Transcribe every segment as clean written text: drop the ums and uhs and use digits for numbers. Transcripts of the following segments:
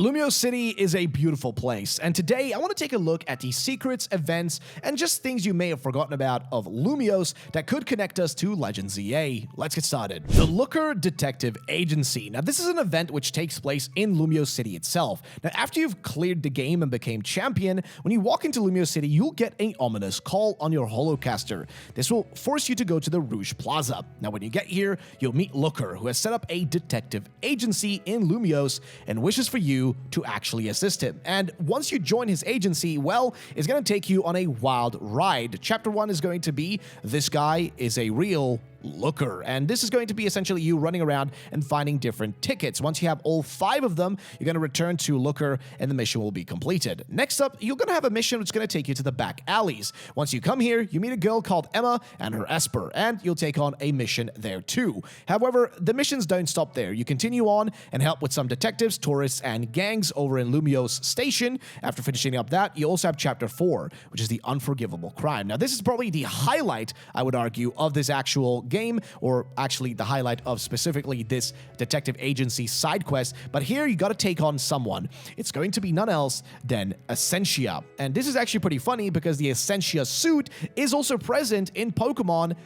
Lumiose City is a beautiful place, and today I want to take a look at the secrets, events, and just things you may have forgotten about of Lumiose that could connect us to Legends EA. Let's get started. The Looker Detective Agency. Now, this is an event which takes place in Lumiose City itself. Now, after you've cleared the game and became champion, when you walk into Lumiose City, you'll get an ominous call on your holocaster. This will force you to go to the Rouge Plaza. Now, when you get here, you'll meet Looker, who has set up a detective agency in Lumiose and wishes for you to actually assist him. And once you join his agency, well, it's going to take you on a wild ride. Chapter 1 is going to be, this guy is a real Looker, and this is going to be essentially you running around and finding different tickets. Once you have all 5 of them, you're going to return to Looker and the mission will be completed. Next up, you're going to have a mission which is going to take you to the back alleys. Once you come here, you meet a girl called Emma and her Esper, and you'll take on a mission there too. However, the missions don't stop there. You continue on and help with some detectives, tourists, and gangs over in Lumiose Station. After finishing up that, you also have Chapter 4, which is the unforgivable crime. Now, this is probably the highlight, I would argue, of this actual game, or actually the highlight of specifically this detective agency side quest. But here you got to take on someone. It's going to be none else than Essentia. And this is actually pretty funny because the Essentia suit is also present in Pokemon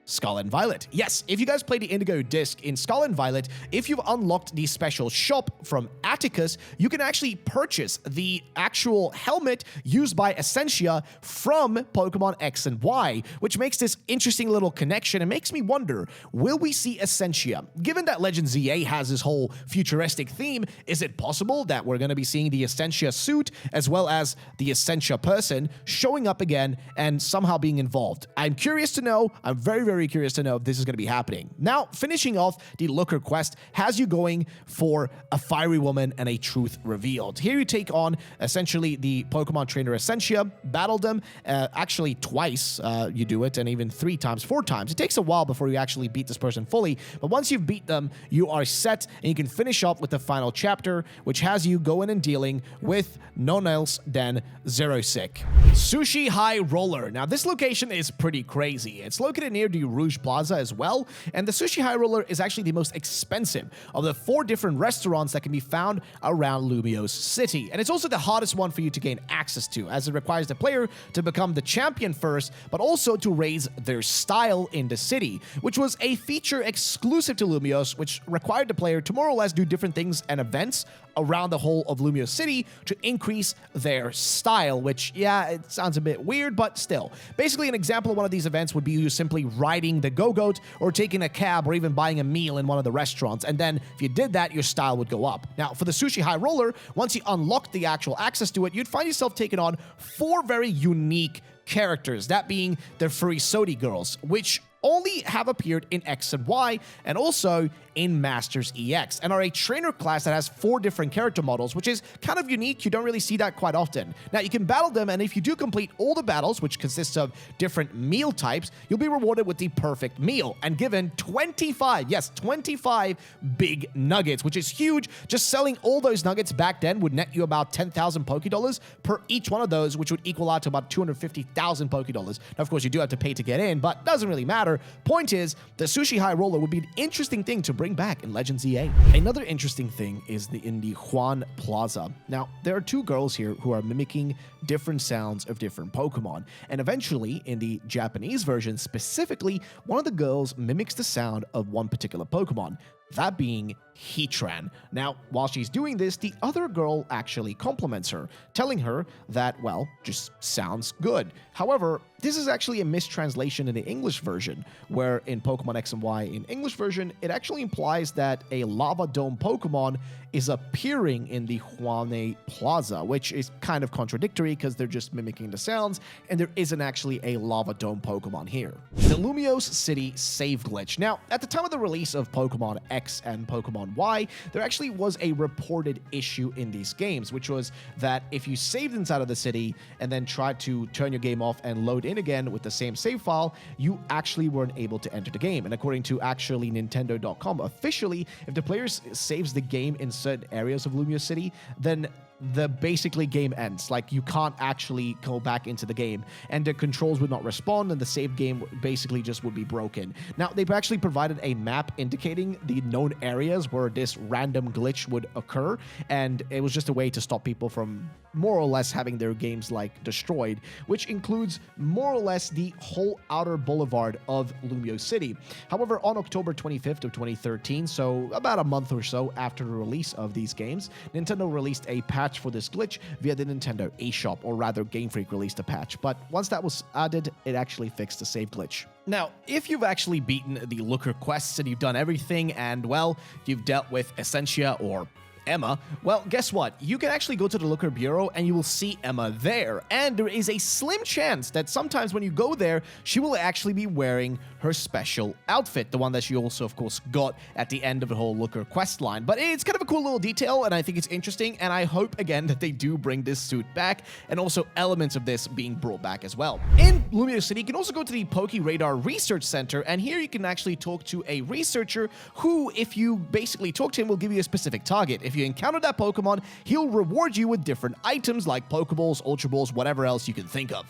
Scarlet and Violet. Yes, if you guys play the Indigo Disc in Scarlet and Violet, if you've unlocked the special shop from Atticus, you can actually purchase the actual helmet used by Essentia from Pokemon X and Y, which makes this interesting little connection and makes me wonder, will we see Essentia? Given that Legends EA has this whole futuristic theme, is it possible that we're going to be seeing the Essentia suit as well as the Essentia person showing up again and somehow being involved? I'm curious to know. I'm very curious to know if this is going to be happening. Now, finishing off the Looker quest has you going for a fiery woman and a truth revealed. Here you take on essentially the Pokemon trainer Essentia, battle them actually twice. You do it, and even 3 times, 4 times. It takes a while before you actually beat this person fully, but once you've beat them, you are set, and you can finish up with the final chapter, which has you going and dealing with none else than Xerosic. Sushi High Roller. Now, this location is pretty crazy. It's located near the Rouge Plaza as well, and the Sushi High Roller is actually the most expensive of the 4 different restaurants that can be found around Lumiose City, and it's also the hardest one for you to gain access to, as it requires the player to become the champion first, but also to raise their style in the city, which was a feature exclusive to Lumiose, which required the player to more or less do different things and events around the whole of Lumiose City to increase their style, which, yeah, it sounds a bit weird, but still. Basically, an example of one of these events would be you simply riding the Go-Goat or taking a cab or even buying a meal in one of the restaurants, and then if you did that, your style would go up. Now, for the Sushi High Roller, once you unlocked the actual access to it, you'd find yourself taking on 4 very unique characters, that being the Furisodi girls, which only have appeared in X and Y and also in Masters EX, and are a trainer class that has 4 different character models, which is kind of unique. You don't really see that quite often. Now, you can battle them, and if you do complete all the battles, which consists of different meal types, you'll be rewarded with the perfect meal and given 25, yes, 25 big nuggets, which is huge. Just selling all those nuggets back then would net you about 10,000 Pokédollars per each one of those, which would equal out to about 250,000 Pokédollars. Now, of course, you do have to pay to get in, but doesn't really matter. Point is, the Sushi High Roller would be an interesting thing to bring back in Legends EA. Another interesting thing is in the Juan Plaza. Now, there are 2 girls here who are mimicking different sounds of different Pokemon, and eventually, in the Japanese version specifically, one of the girls mimics the sound of one particular Pokemon, that being Heatran. Now, while she's doing this, the other girl actually compliments her, telling her that, well, just sounds good. However, this is actually a mistranslation in the English version, where in Pokemon X and Y in English version, it actually implies that a Lava Dome Pokemon is appearing in the Juane Plaza, which is kind of contradictory because they're just mimicking the sounds, and there isn't actually a Lava Dome Pokemon here. The Lumiose City save glitch. Now, at the time of the release of Pokemon X and Pokemon Y, there actually was a reported issue in these games, which was that if you saved inside of the city and then tried to turn your game off and load in again with the same save file, you actually weren't able to enter the game. And according to actually Nintendo.com, officially, if the player saves the game in certain areas of Lumiose City, then the basically game ends. Like, you can't actually go back into the game, and the controls would not respond, and the save game basically just would be broken. Now, they've actually provided a map indicating the known areas where this random glitch would occur, and it was just a way to stop people from more or less having their games like destroyed, which includes more or less the whole outer boulevard of Lumiose City. However, on October 25th of 2013, so about a month or so after the release of these games, Nintendo released a patch for this glitch via the Nintendo eShop, or rather Game Freak released a patch, but once that was added, it actually fixed the save glitch. Now, if you've actually beaten the Looker quests and you've done everything and, well, you've dealt with Essentia or Emma, well, guess what? You can actually go to the Looker Bureau and you will see Emma there. And there is a slim chance that sometimes when you go there, she will actually be wearing her special outfit, the one that she also, of course, got at the end of the whole Looker quest line. But it's kind of a cool little detail, and I think it's interesting, and I hope, again, that they do bring this suit back, and also elements of this being brought back as well. In Lumiose City, you can also go to the Poke Radar Research Center, and here you can actually talk to a researcher who, if you basically talk to him, will give you a specific target. If you encounter that Pokemon, he'll reward you with different items like Pokeballs, Ultra Balls, whatever else you can think of.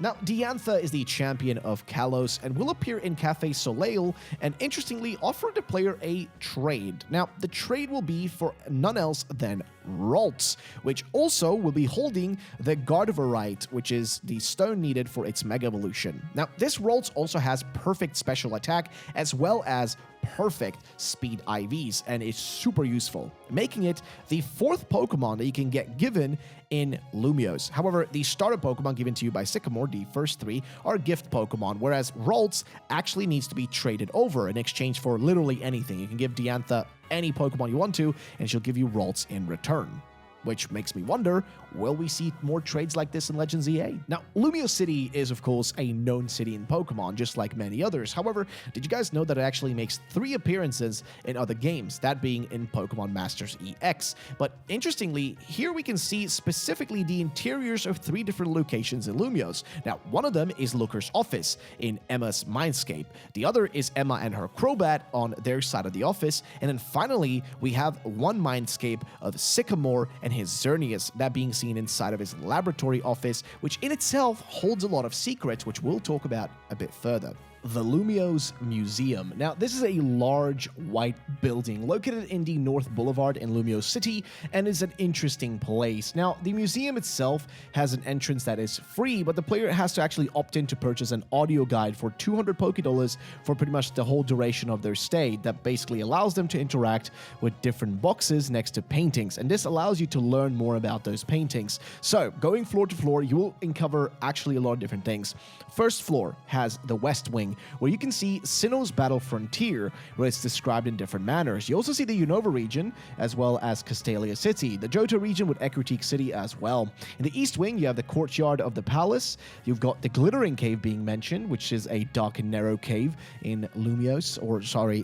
Now, Diantha is the champion of Kalos and will appear in Cafe Soleil and interestingly offer the player a trade. Now, the trade will be for none else than Ralts, which also will be holding the Gardevorite, which is the stone needed for its Mega Evolution. Now, this Ralts also has perfect special attack as well as perfect speed IVs, and it's super useful, making it the 4th Pokemon that you can get given in Lumiose. However, the starter Pokemon given to you by Sycamore, the first 3, are gift Pokemon, whereas Ralts actually needs to be traded over in exchange for literally anything. You can give Diantha any Pokemon you want to, and she'll give you Ralts in return. Which makes me wonder, will we see more trades like this in Legends EA? Now, Lumiose City is, of course, a known city in Pokemon, just like many others. However, did you guys know that it actually makes 3 appearances in other games, that being in Pokemon Masters EX? But interestingly, here we can see specifically the interiors of 3 different locations in Lumiose. Now, one of them is Looker's office in Emma's Mindscape. The other is Emma and her Crobat on their side of the office. And then finally, we have one Mindscape of Sycamore and his Xerneas, that being seen inside of his laboratory office, which in itself holds a lot of secrets, which we'll talk about a bit further. The Lumiose Museum. Now, this is a large white building located in the North Boulevard in Lumiose City, and is an interesting place. Now, the museum itself has an entrance that is free, but the player has to actually opt in to purchase an audio guide for 200 Pokédollars for pretty much the whole duration of their stay. That basically allows them to interact with different boxes next to paintings, and this allows you to learn more about those paintings. So, going floor to floor, you will uncover actually a lot of different things. First floor has the West Wing, where you can see Sinnoh's Battle Frontier, where it's described in different manners. You also see the Unova region, as well as Castelia City, the Johto region with Ecruteak City as well. In the East Wing, you have the Courtyard of the Palace. You've got the Glittering Cave being mentioned, which is a dark and narrow cave in Lumiose,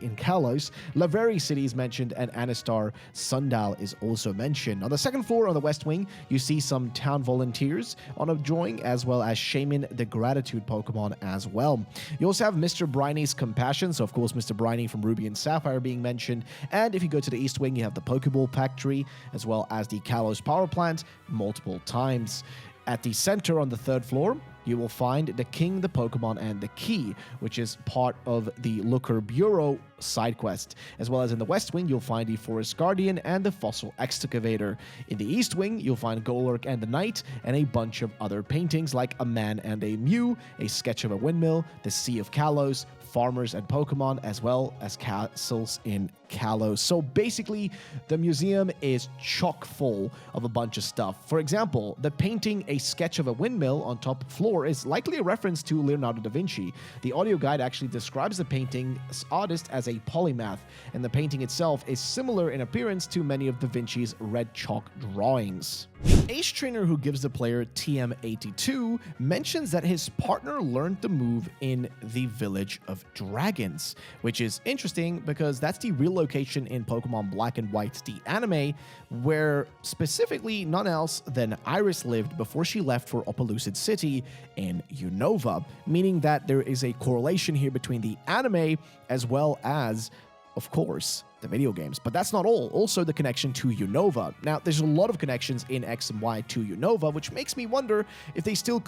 in Kalos. Laveri City is mentioned, and Anistar Sundal is also mentioned. On the second floor on the West Wing, you see some town volunteers on a drawing, as well as Shaman the Gratitude Pokemon as well. You also have Mr. Briney's Compassion, so of course Mr. Briney from Ruby and Sapphire being mentioned, and if you go to the East Wing, you have the Pokeball Factory, as well as the Kalos Power Plant multiple times. At the center on the 3rd floor, you will find the King, the Pokemon, and the Key, which is part of the Looker Bureau side quest. As well as in the West Wing, you'll find the Forest Guardian and the Fossil Excavator. In the East Wing, you'll find Golurk and the Knight, and a bunch of other paintings like a man and a Mew, a sketch of a windmill, the Sea of Kalos, farmers and Pokemon, as well as castles in Kalos. So basically, the museum is chock full of a bunch of stuff. For example, the painting A Sketch of a Windmill on top floor is likely a reference to Leonardo da Vinci. The audio guide actually describes the painting's artist as a polymath, and the painting itself is similar in appearance to many of da Vinci's red chalk drawings. The Ace Trainer who gives the player TM82 mentions that his partner learned the move in the Village of Dragons, which is interesting because that's the real location in Pokemon Black and White, the anime, where specifically none else than Iris lived before she left for Opelucid City in Unova, meaning that there is a correlation here between the anime as well as, of course, the video games. But that's not all. Also, the connection to Unova. Now, there's a lot of connections in X and Y to Unova, which makes me wonder if they still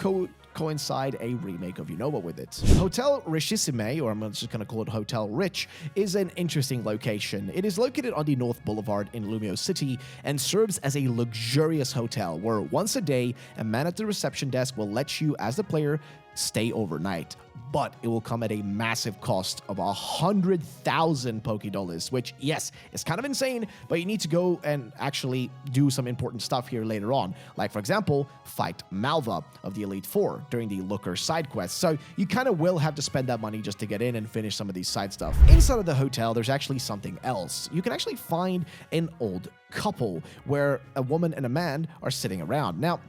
coincide a remake of Unova with it. Hotel Richisse, or I'm just going to call it Hotel Rich, is an interesting location. It is located on the North Boulevard in Lumiose City and serves as a luxurious hotel where once a day, a man at the reception desk will let you, as the player, stay overnight. But it will come at a massive cost of 100,000 Poké Dollars, which, yes, is kind of insane, but you need to go and actually do some important stuff here later on. Like, for example, fight Malva of the Elite Four during the Looker side quest. So you kind of will have to spend that money just to get in and finish some of these side stuff. Inside of the hotel, there's actually something else. You can actually find an old couple where a woman and a man are sitting around. Now,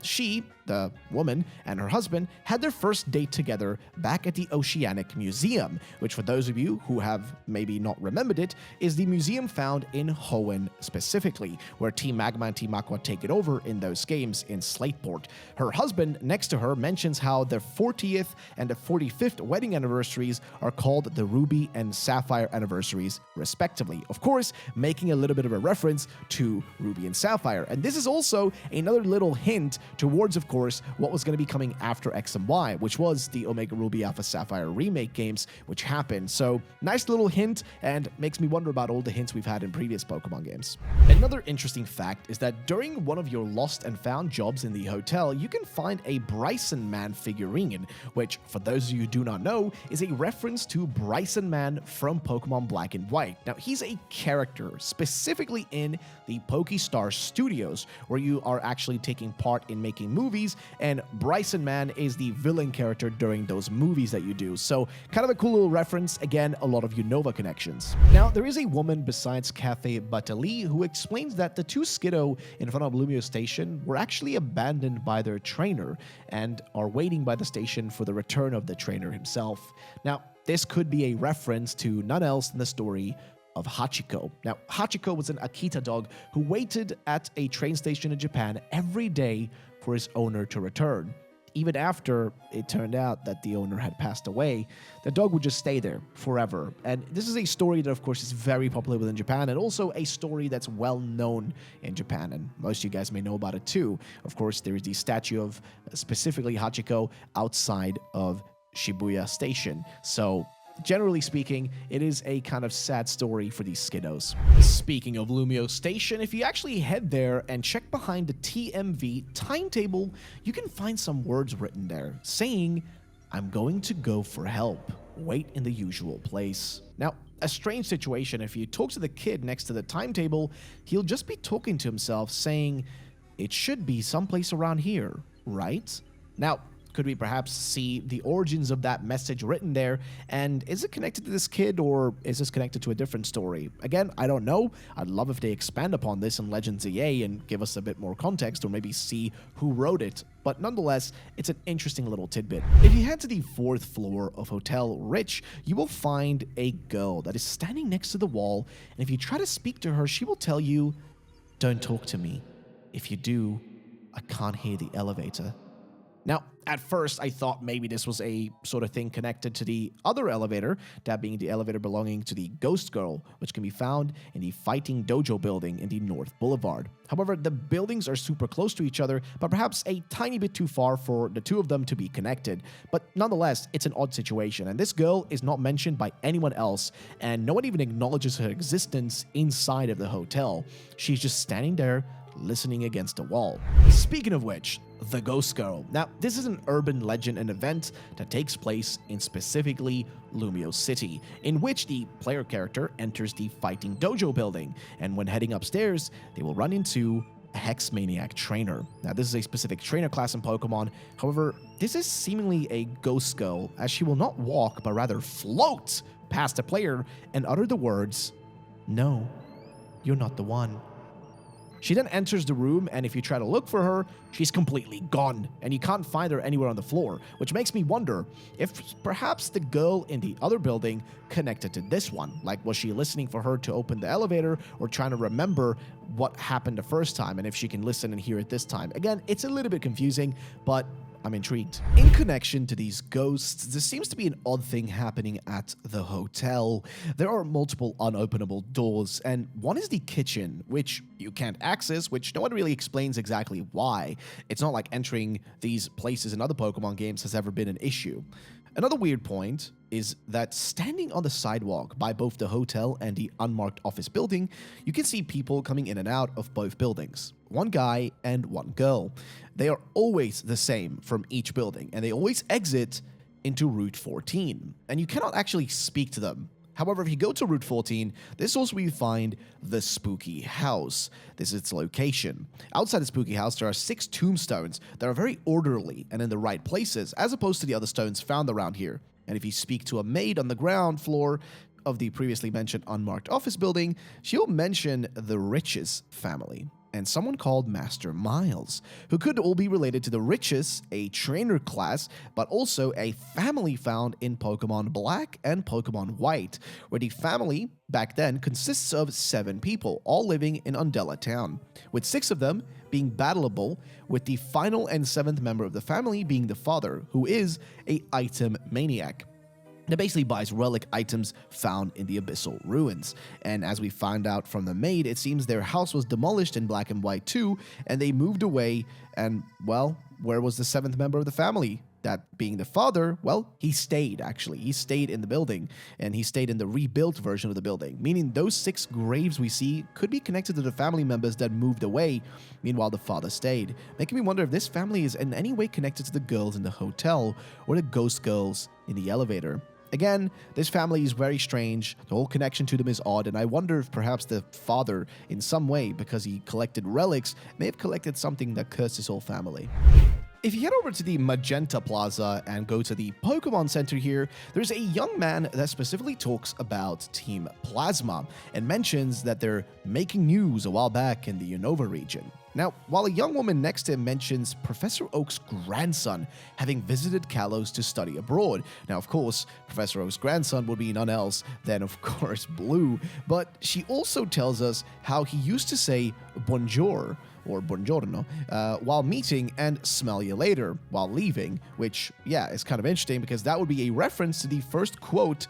the woman, and her husband had their first date together back at the Oceanic Museum, which, for those of you who have maybe not remembered it, is the museum found in Hoenn specifically, where Team Magma and Team Aqua take it over in those games in Slateport. Her husband, next to her, mentions how their 40th and the 45th wedding anniversaries are called the Ruby and Sapphire anniversaries, respectively. Of course, making a little bit of a reference to Ruby and Sapphire. And this is also another little hint towards, of course, what was going to be coming after X and Y, which was the Omega Ruby Alpha Sapphire remake games, which happened. So, nice little hint, and makes me wonder about all the hints we've had in previous Pokemon games. Another interesting fact is that during one of your lost and found jobs in the hotel, you can find a Bryson Man figurine, which, for those of you who do not know, is a reference to Bryson Man from Pokemon Black and White. Now, he's a character, specifically in the Pokestar Studios, where you are actually taking part in making movies, and Bryson Man is the villain character during those movies that you do. So, kind of a cool little reference. Again, a lot of Unova connections. Now, there is a woman besides Cafe Batali who explains that the two Skiddo in front of Lumiose Station were actually abandoned by their trainer and are waiting by the station for the return of the trainer himself. Now, this could be a reference to none else than the story of Hachiko. Now, Hachiko was an Akita dog who waited at a train station in Japan every day for his owner to return. Even after it turned out that the owner had passed away, the dog would just stay there forever. And this is a story that, of course, is very popular within Japan, and also a story that's well known in Japan, and most of you guys may know about it too. Of course, there is the statue of specifically Hachiko outside of Shibuya Station. So, generally speaking, it is a kind of sad story for these Skiddos. Speaking of Lumiose Station, if you actually head there and check behind the TMV timetable, you can find some words written there saying, "I'm going to go for help. Wait in the usual place." Now, a strange situation. If you talk to the kid next to the timetable, he'll just be talking to himself saying, "It should be someplace around here, right?" Now, could we perhaps see the origins of that message written there? And is it connected to this kid, or is this connected to a different story? Again, I don't know. I'd love if they expand upon this in Legends EA and give us a bit more context, or maybe see who wrote it. But nonetheless, it's an interesting little tidbit. If you head to the 4th floor of Hotel Rich, you will find a girl that is standing next to the wall, and if you try to speak to her, she will tell you, "Don't talk to me. If you do, I can't hear the elevator." Now, at first, I thought maybe this was a sort of thing connected to the other elevator, that being the elevator belonging to the Ghost Girl, which can be found in the Fighting Dojo building in the North Boulevard. However, the buildings are super close to each other, but perhaps a tiny bit too far for the two of them to be connected. But nonetheless, it's an odd situation, and this girl is not mentioned by anyone else, and no one even acknowledges her existence inside of the hotel. She's just standing there, listening against the wall. Speaking of which, the Ghost Girl. Now, this is an urban legend and event that takes place in specifically Lumiose City, in which the player character enters the Fighting Dojo building, and when heading upstairs, they will run into a Hex Maniac trainer. Now, this is a specific trainer class in Pokemon. However, this is seemingly a Ghost Girl, as she will not walk, but rather float past the player and utter the words, "No, you're not the one." She then enters the room, and if you try to look for her, she's completely gone, and you can't find her anywhere on the floor, which makes me wonder if perhaps the girl in the other building connected to this one. Like, was she listening for her to open the elevator, or trying to remember what happened the first time, and if she can listen and hear it this time? Again, it's a little bit confusing, but I'm intrigued. In connection to these ghosts, there seems to be an odd thing happening at the hotel. There are multiple unopenable doors, and one is the kitchen, which you can't access, which no one really explains exactly why. It's not like entering these places in other Pokemon games has ever been an issue. Another weird point is that standing on the sidewalk by both the hotel and the unmarked office building, you can see people coming in and out of both buildings. One guy and one girl. They are always the same from each building, and they always exit into Route 14, and you cannot actually speak to them. However, if you go to Route 14, this is also where you find the Spooky House. This is its location. Outside the Spooky House, there are 6 tombstones that are very orderly and in the right places, as opposed to the other stones found around here. And if you speak to a maid on the ground floor of the previously mentioned unmarked office building, she'll mention the Richisse family and someone called Master Miles, who could all be related to the Richisse, a trainer class, but also a family found in Pokemon Black and Pokemon White, where the family back then consists of 7 people, all living in Undella Town, with 6 of them being battleable, with the final and 7th member of the family being the father, who is a item maniac that basically buys relic items found in the abyssal ruins. And as we find out from the maid, it seems their house was demolished in Black and White too, and they moved away, and, well, where was the 7th member of the family? That being the father, well, he stayed, actually. He stayed in the building, and he stayed in the rebuilt version of the building, meaning those 6 graves we see could be connected to the family members that moved away, meanwhile the father stayed, making me wonder if this family is in any way connected to the girls in the hotel or the ghost girls in the elevator. Again, this family is very strange, the whole connection to them is odd, and I wonder if perhaps the father, in some way, because he collected relics, may have collected something that cursed his whole family. If you head over to the Magenta Plaza and go to the Pokemon Center here, there's a young man that specifically talks about Team Plasma and mentions that they're making news a while back in the Unova region. Now, while a young woman next to him mentions Professor Oak's grandson having visited Kalos to study abroad. Now, of course, Professor Oak's grandson would be none else than, of course, Blue, but she also tells us how he used to say bonjour, or buongiorno, while meeting and smell you later while leaving, which, yeah, is kind of interesting because that would be a reference to the first quote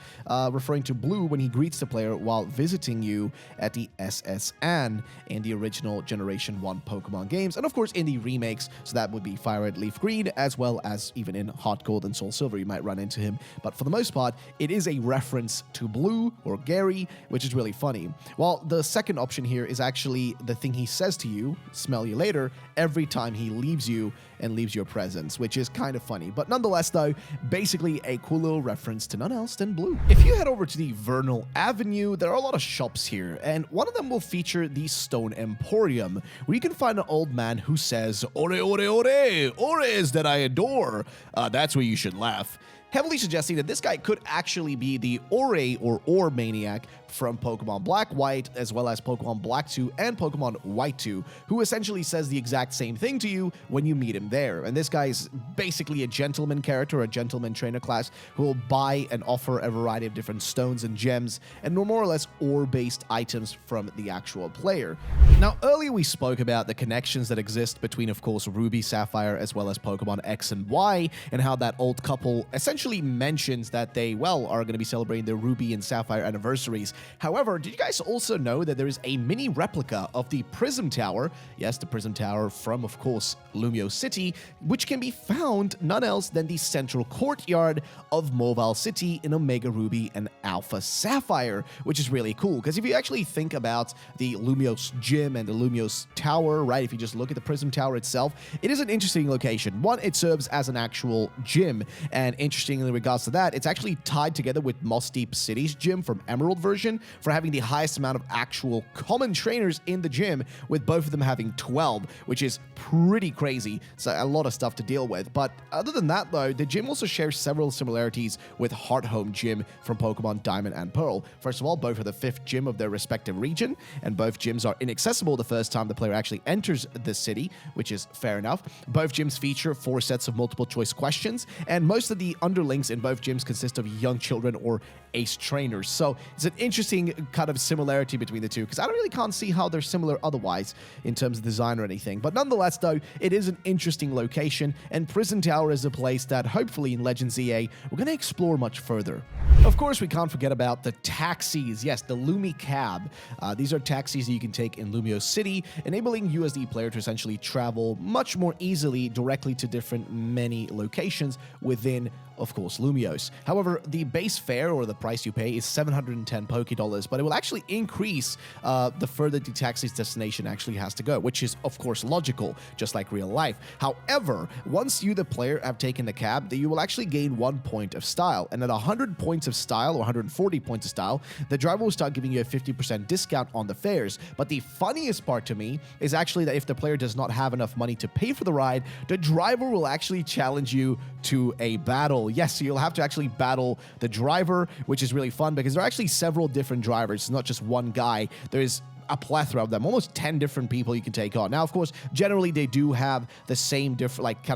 referring to Blue when he greets the player while visiting you at the SSN in the original Generation 1 Pokemon games, and of course in the remakes, so that would be Fire Red, Leaf Green, as well as even in Heart Gold and Soul Silver you might run into him, but for the most part, it is a reference to Blue or Gary, which is really funny. While the second option here is actually the thing he says to you, smell you later, every time he leaves you and leaves your presence, which is kind of funny. But nonetheless, though, basically a cool little reference to none else than Blue. If you head over to the Vernal Avenue, there are a lot of shops here, and one of them will feature the Stone Emporium, where you can find an old man who says, "Ore, ore, ore, ores that I adore." That's where you should laugh. Heavily suggesting that this guy could actually be the Ore or Ore Maniac from Pokemon Black, White, as well as Pokemon Black 2 and Pokemon White 2, who essentially says the exact same thing to you when you meet him there. And this guy is basically a gentleman character, a gentleman trainer class, who will buy and offer a variety of different stones and gems, and more or less ore-based items from the actual player. Now, earlier we spoke about the connections that exist between, of course, Ruby, Sapphire, as well as Pokemon X and Y, and how that old couple essentially mentions that they, well, are going to be celebrating their Ruby and Sapphire anniversaries. However, did you guys also know that there is a mini replica of the Prism Tower? Yes, the Prism Tower from, of course, Lumiose City, which can be found none else than the central courtyard of Mobile City in Omega Ruby and Alpha Sapphire, which is really cool, because if you actually think about the Lumiose Gym and the Lumiose Tower, right, if you just look at the Prism Tower itself, it is an interesting location. One, it serves as an actual gym, and interestingly in regards to that, it's actually tied together with Moss Deep City's gym from Emerald version for having the highest amount of actual common trainers in the gym, with both of them having 12, which is pretty crazy. So a lot of stuff to deal with. But other than that, though, the gym also shares several similarities with Heart Home Gym from Pokemon Pokemon Diamond and Pearl. First of all, both are the 5th gym of their respective region, and both gyms are inaccessible the first time the player actually enters the city, which is fair enough. Both gyms feature 4 sets of multiple choice questions, and most of the underlings in both gyms consist of young children or ace trainers. So it's an interesting kind of similarity between the two, because I really can't see how they're similar otherwise in terms of design or anything. But nonetheless, though, it is an interesting location, and Prism Tower is a place that hopefully in Legends EA we're going to explore much further. Of course, we can't forget about the taxis. Yes, the Lumi Cab. These are taxis that you can take in Lumiose City, enabling you as the player to essentially travel much more easily directly to different many locations within, of course, Lumiose. However, the base fare, or the price you pay, is 710 Poké-Dollars, but it will actually increase the further the taxi's destination actually has to go, which is, of course, logical, just like real life. However, once you, the player, have taken the cab, you will actually gain 1 point of style, and at 100 points of style, or 140 points of style, the driver will start giving you a 50% discount on the fares. But the funniest part to me is actually that if the player does not have enough money to pay for the ride, the driver will actually challenge you to a battle. Yes, so you'll have to actually battle the driver, which is really fun because there are actually several different drivers. It's not just one guy. There's a plethora of them, almost 10 different people you can take on. Now, of course, generally they do have the same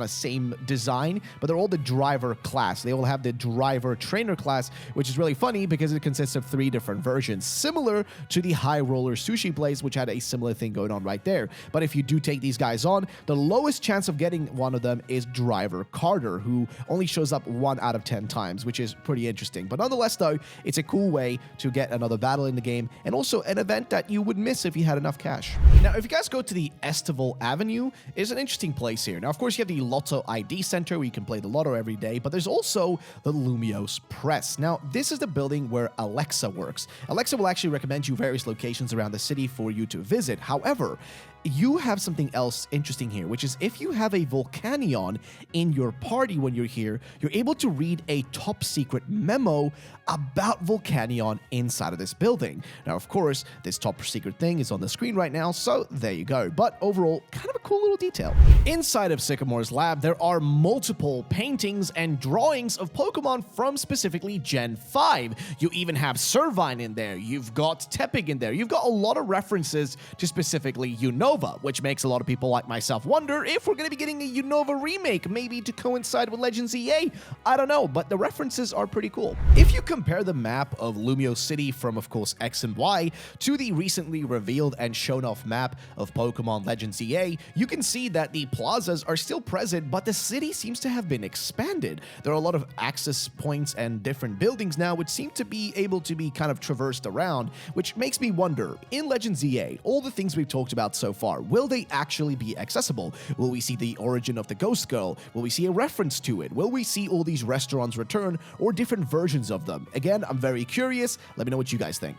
same design, but they're all the driver class. They all have the driver trainer class, which is really funny because it consists of 3 different versions, similar to the High Roller Sushi place, which had a similar thing going on right there. But if you do take these guys on, the lowest chance of getting one of them is Driver Carter, who only shows up 1 out of 10 times, which is pretty interesting. But nonetheless, though, it's a cool way to get another battle in the game, and also an event that you would miss if you had enough cash. Now, if you guys go to the Estival Avenue, it's an interesting place here. Now, of course, you have the Lotto ID Center where you can play the Lotto every day, but there's also the Lumiose Press. Now, this is the building where Alexa works. Alexa will actually recommend you various locations around the city for you to visit. However, you have something else interesting here, which is if you have a Volcanion in your party when you're here, you're able to read a top secret memo about Volcanion inside of this building. Now, of course, this top secret thing is on the screen right now, so there you go. But overall, kind of a cool little detail. Inside of Sycamore's lab, there are multiple paintings and drawings of Pokemon from specifically Gen 5. You even have Servine in there. You've got Tepig in there. You've got a lot of references to specifically Unova, which makes a lot of people like myself wonder if we're going to be getting a Unova remake, maybe to coincide with Legends EA. I don't know, but the references are pretty cool. If you compare the map of Lumiose City from, of course, X and Y to the recently revealed and shown off map of Pokemon Legends EA, you can see that the plazas are still present, but the city seems to have been expanded. There are a lot of access points and different buildings now, which seem to be able to be kind of traversed around, which makes me wonder, in Legends EA, all the things we've talked about so far, will they actually be accessible? Will we see the origin of the Ghost Girl? Will we see a reference to it? Will we see all these restaurants return, or different versions of them? Again, I'm very curious. Let me know what you guys think.